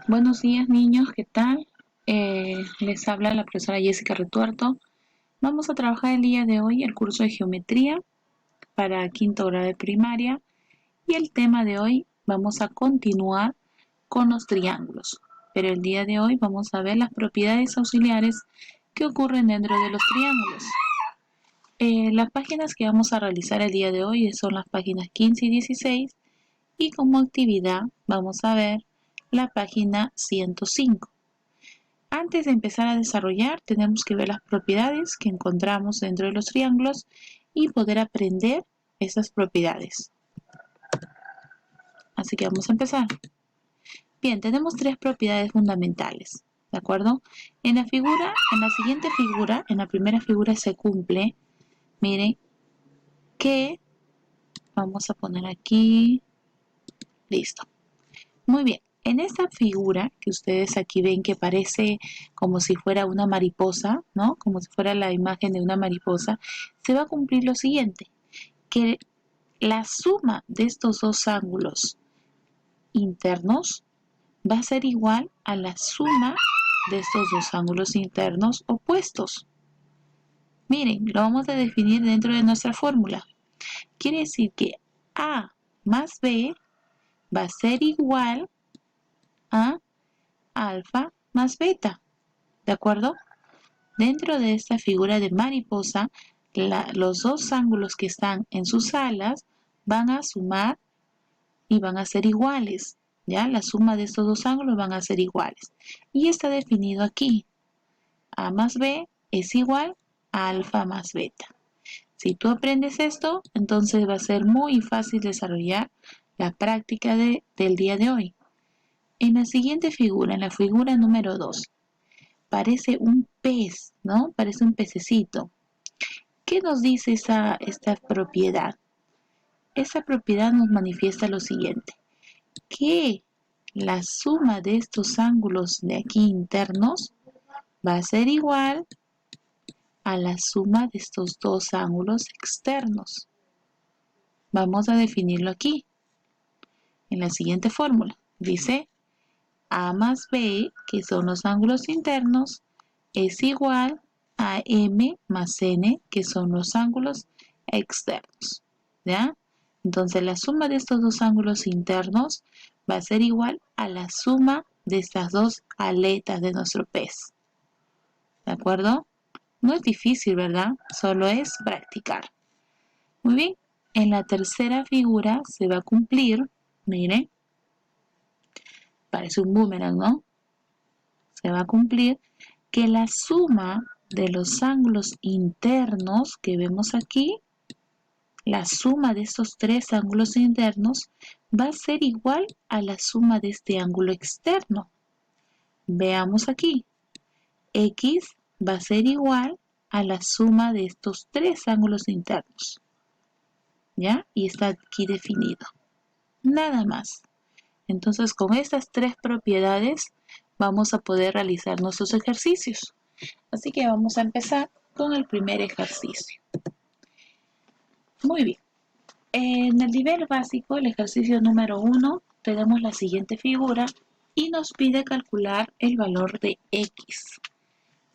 Buenos días niños, ¿qué tal? Les habla la profesora Jessica Retuerto. Vamos a trabajar el día de hoy el curso de geometría para quinto grado de primaria y el tema de hoy vamos a continuar con los triángulos. Pero el día de hoy vamos a ver las propiedades auxiliares que ocurren dentro de los triángulos. Las páginas que vamos a realizar el día de hoy son las páginas 15 y 16 y como actividad vamos a ver la página 105. Antes de empezar a desarrollar, tenemos que ver las propiedades que encontramos dentro de los triángulos y poder aprender esas propiedades. Así que vamos a empezar. Bien, tenemos tres propiedades fundamentales, ¿de acuerdo? En la siguiente figura, en la primera figura se cumple, miren, que vamos a poner aquí, listo. Muy bien, en esta figura que ustedes aquí ven que parece como si fuera una mariposa, ¿no? Como si fuera la imagen de una mariposa, se va a cumplir lo siguiente, que la suma de estos dos ángulos internos va a ser igual a la suma de estos dos ángulos internos opuestos. Miren, lo vamos a definir dentro de nuestra fórmula. Quiere decir que A más B va a ser igual a alfa más beta, ¿de acuerdo? Dentro de esta figura de mariposa, los dos ángulos que están en sus alas van a sumar y van a ser iguales, ¿ya? La suma de estos dos ángulos van a ser iguales. Y está definido aquí. A más B es igual a alfa más beta. Si tú aprendes esto, entonces va a ser muy fácil desarrollar la práctica del día de hoy. En la siguiente figura, en la figura número 2, parece un pez, ¿no? Parece un pececito. ¿Qué nos dice esta propiedad? Esa propiedad nos manifiesta lo siguiente, que la suma de estos ángulos de aquí internos va a ser igual a la suma de estos dos ángulos externos. Vamos a definirlo aquí, en la siguiente fórmula. Dice A más B, que son los ángulos internos, es igual a M más N, que son los ángulos externos, ¿ya? Entonces la suma de estos dos ángulos internos va a ser igual a la suma de estas dos aletas de nuestro pez, ¿de acuerdo? No es difícil, ¿verdad? Solo es practicar. Muy bien, en la tercera figura se va a cumplir, miren, parece un boomerang, ¿no? Se va a cumplir que la suma de los ángulos internos que vemos aquí, la suma de estos tres ángulos internos va a ser igual a la suma de este ángulo externo. Veamos aquí, X va a ser igual a la suma de estos tres ángulos internos, ¿ya? Y está aquí definido. Nada más. Entonces, con estas tres propiedades vamos a poder realizar nuestros ejercicios. Así que vamos a empezar con el primer ejercicio. Muy bien. En el nivel básico, el ejercicio número 1, tenemos la siguiente figura y nos pide calcular el valor de X.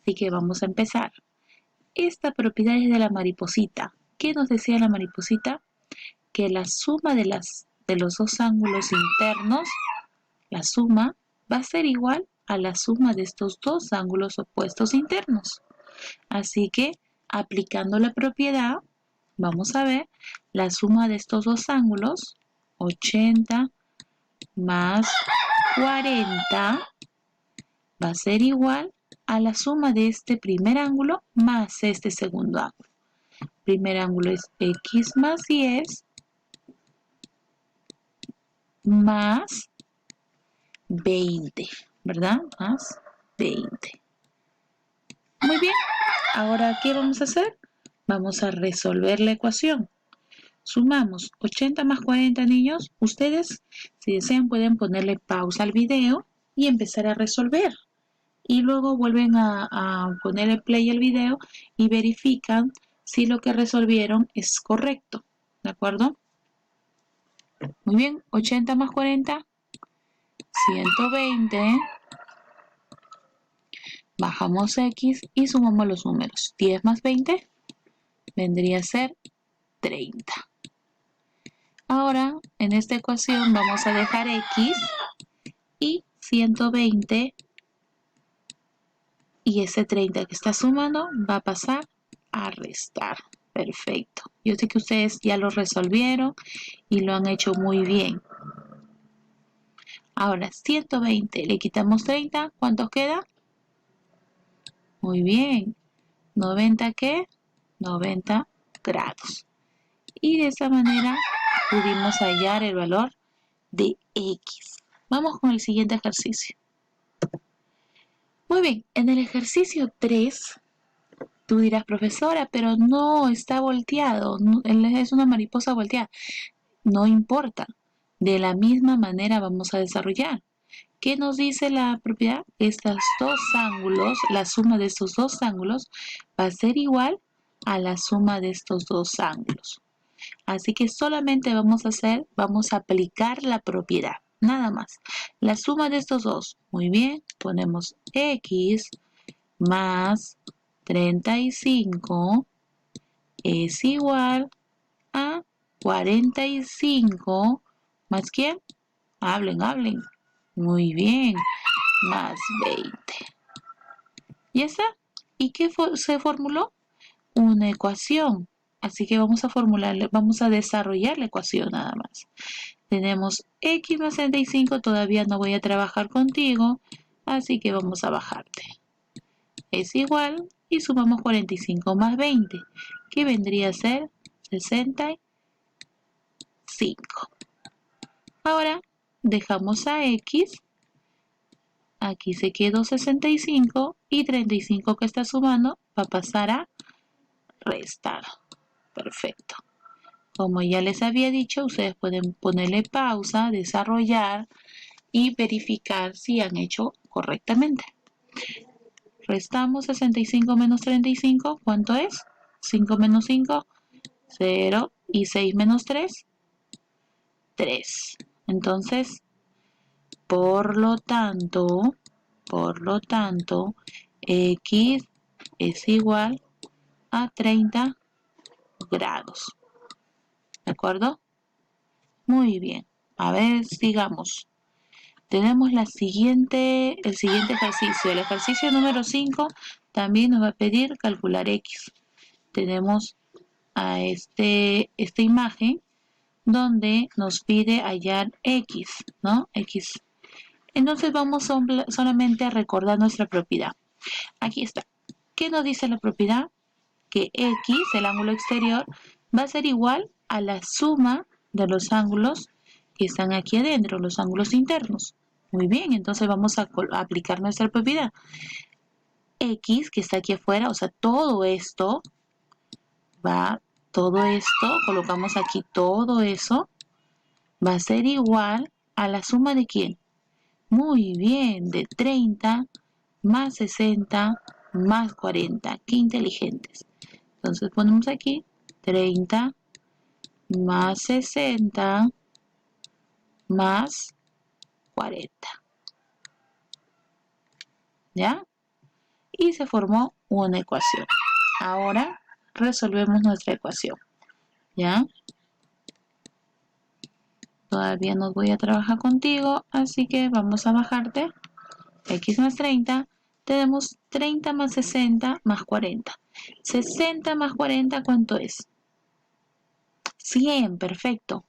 Así que vamos a empezar. Esta propiedad es de la mariposita. ¿Qué nos decía la mariposita? Que la suma de los dos ángulos internos, la suma va a ser igual a la suma de estos dos ángulos opuestos internos. Así que, aplicando la propiedad, vamos a ver la suma de estos dos ángulos, 80 más 40, va a ser igual a la suma de este primer ángulo más este segundo ángulo. Primer ángulo es X más 10 más 20, ¿verdad? Más 20. Muy bien, ahora ¿qué vamos a hacer? Vamos a resolver la ecuación. Sumamos 80 más 40, niños. Ustedes, si desean, pueden ponerle pausa al video y empezar a resolver. Y luego vuelven a ponerle play al video y verifican si lo que resolvieron es correcto. ¿De acuerdo? Muy bien, 80 más 40. 120, bajamos X y sumamos los números. 10 más 20 vendría a ser 30. Ahora, en esta ecuación vamos a dejar X y 120 y ese 30 que está sumando va a pasar a restar. Perfecto. Yo sé que ustedes ya lo resolvieron y lo han hecho muy bien. Ahora, 120 le quitamos 30, ¿cuánto queda? Muy bien. 90, ¿qué? 90 grados. Y de esa manera pudimos hallar el valor de X. Vamos con el siguiente ejercicio. Muy bien, en el ejercicio 3, tú dirás, profesora, pero no está volteado, es una mariposa volteada. No importa, de la misma manera vamos a desarrollar. ¿Qué nos dice la propiedad? Estos dos ángulos, la suma de estos dos ángulos va a ser igual a la suma de estos dos ángulos. Así que solamente vamos a aplicar la propiedad, nada más. La suma de estos dos, muy bien, ponemos X más 35 es igual a 45 más ¿quién? Hablen. Muy bien, más 20. ¿Ya está? ¿Y qué se formuló? Una ecuación. Así que vamos a desarrollar la ecuación nada más. Tenemos X más 35, todavía no voy a trabajar contigo, así que vamos a bajarte. Es igual y sumamos 45 más 20, que vendría a ser 65. Ahora dejamos a X, aquí se quedó 65 y 35 que está sumando va a pasar a restar. Perfecto. Como ya les había dicho, ustedes pueden ponerle pausa, desarrollar y verificar si han hecho correctamente. Restamos 65 menos 35, ¿cuánto es? 5 menos 5, 0, y 6 menos 3, 3. Entonces, por lo tanto, X es igual a 30 grados. ¿De acuerdo? Muy bien. A ver, sigamos. Tenemos el siguiente ejercicio. El ejercicio número 5 también nos va a pedir calcular X. Tenemos a esta imagen donde nos pide hallar X, ¿no? X. Entonces vamos solamente a recordar nuestra propiedad. Aquí está. ¿Qué nos dice la propiedad? Que X, el ángulo exterior, va a ser igual a la suma de los ángulos que están aquí adentro, los ángulos internos. Muy bien, entonces vamos a aplicar nuestra propiedad. X, que está aquí afuera, o sea, todo esto, colocamos aquí todo eso, va a ser igual a la suma de ¿quién? Muy bien, de 30 más 60 más 40. ¡Qué inteligentes! Entonces ponemos aquí 30 más 60 más 40. ¿Ya? Y se formó una ecuación. Ahora resolvemos nuestra ecuación. ¿Ya? Todavía no voy a trabajar contigo, así que vamos a bajarte. X más 30, tenemos 30 más 60 más 40. 60 más 40, ¿cuánto es? 100, perfecto.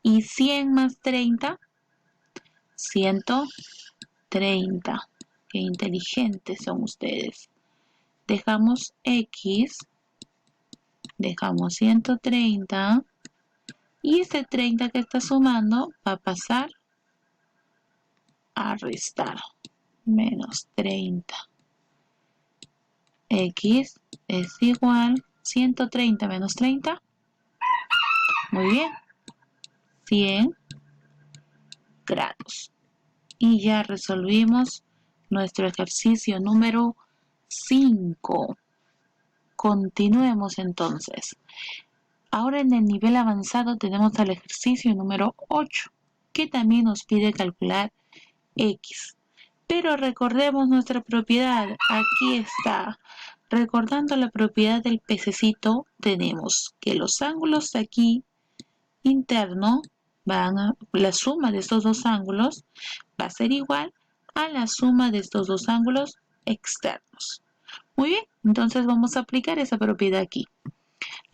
¿Y 100 más 30? 130. Qué inteligentes son ustedes. Dejamos X, dejamos 130 y este 30 que está sumando va a pasar a restar. Menos 30. X es igual 130 menos 30. Muy bien. 100 grados. Y ya resolvimos nuestro ejercicio número 5. Continuemos entonces. Ahora en el nivel avanzado tenemos el ejercicio número 8, que también nos pide calcular X. Pero recordemos nuestra propiedad. Aquí está. Recordando la propiedad del pececito, tenemos que los ángulos de aquí interno la suma de estos dos ángulos va a ser igual a la suma de estos dos ángulos externos. Muy bien, entonces vamos a aplicar esa propiedad aquí.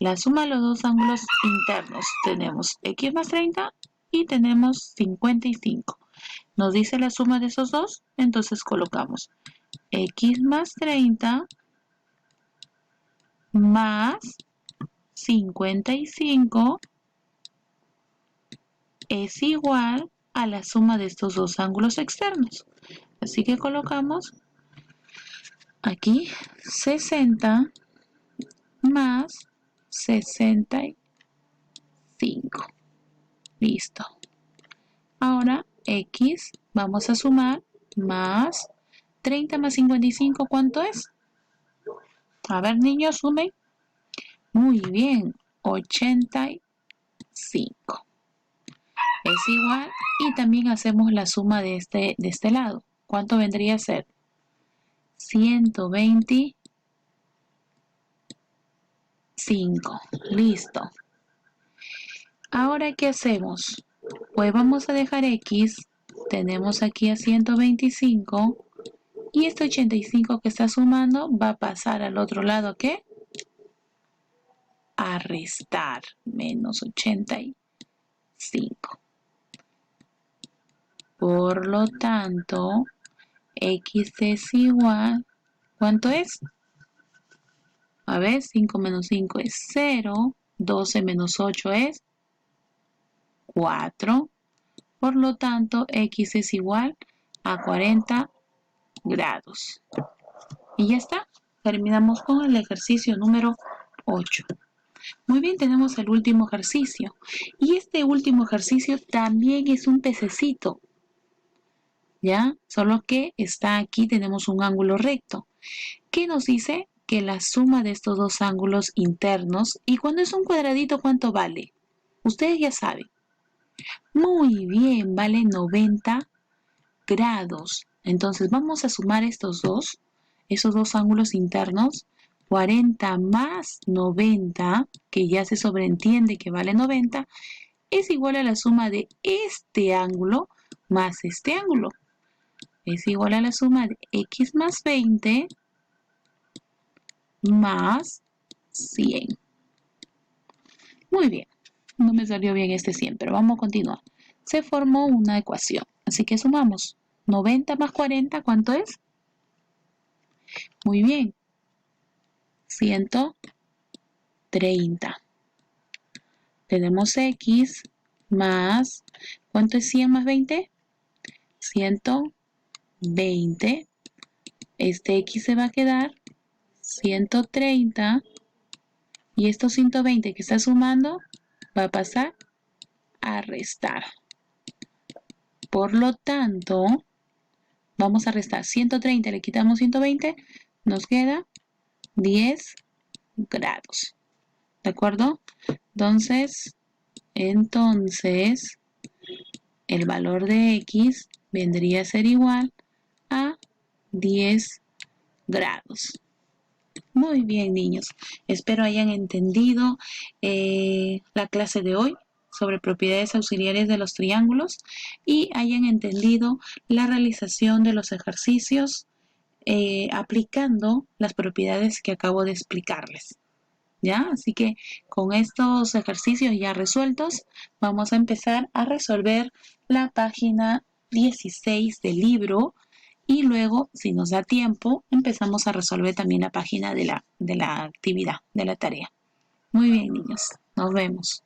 La suma de los dos ángulos internos tenemos x más 30 y tenemos 55. Nos dice la suma de esos dos, entonces colocamos x más 30 más 55 es igual a la suma de estos dos ángulos externos. Así que colocamos aquí 60 más 65. Listo. Ahora x vamos a sumar más 30 más 55, ¿cuánto es? A ver, niños, sumen. Muy bien, 85. Es igual, y también hacemos la suma de este lado. ¿Cuánto vendría a ser? 125. Listo. Ahora, ¿qué hacemos? Pues vamos a dejar x. Tenemos aquí a 125. Y este 85 que está sumando va a pasar al otro lado, ¿qué? A restar. Menos 85. Por lo tanto, x es igual, ¿cuánto es? A ver, 5 menos 5 es 0, 12 menos 8 es 4. Por lo tanto, x es igual a 40 grados. Y ya está. Terminamos con el ejercicio número 8. Muy bien, tenemos el último ejercicio. Y este último ejercicio también es un pececito. ¿Ya? Solo que está aquí, tenemos un ángulo recto. ¿Qué nos dice? Que la suma de estos dos ángulos internos, y cuando es un cuadradito, ¿cuánto vale? Ustedes ya saben. Muy bien, vale 90 grados. Entonces vamos a sumar esos dos ángulos internos. 40 más 90, que ya se sobreentiende que vale 90, es igual a la suma de este ángulo más este ángulo. Es igual a la suma de x más 20 más 100. Muy bien, no me salió bien este 100, pero vamos a continuar. Se formó una ecuación, así que sumamos. 90 más 40, ¿cuánto es? Muy bien, 130. Tenemos x más, ¿cuánto es 100 más 20? 120. Este x se va a quedar 130. Y estos 120 que está sumando va a pasar a restar. Por lo tanto, vamos a restar 130, le quitamos 120, nos queda 10 grados. ¿De acuerdo? Entonces, el valor de x vendría a ser igual a 10 grados. Muy bien, niños. Espero hayan entendido la clase de hoy sobre propiedades auxiliares de los triángulos y hayan entendido la realización de los ejercicios aplicando las propiedades que acabo de explicarles. ¿Ya? Así que con estos ejercicios ya resueltos, vamos a empezar a resolver la página 16 del libro. Y luego, si nos da tiempo, empezamos a resolver también la página de la actividad, de la tarea. Muy bien, niños. Nos vemos.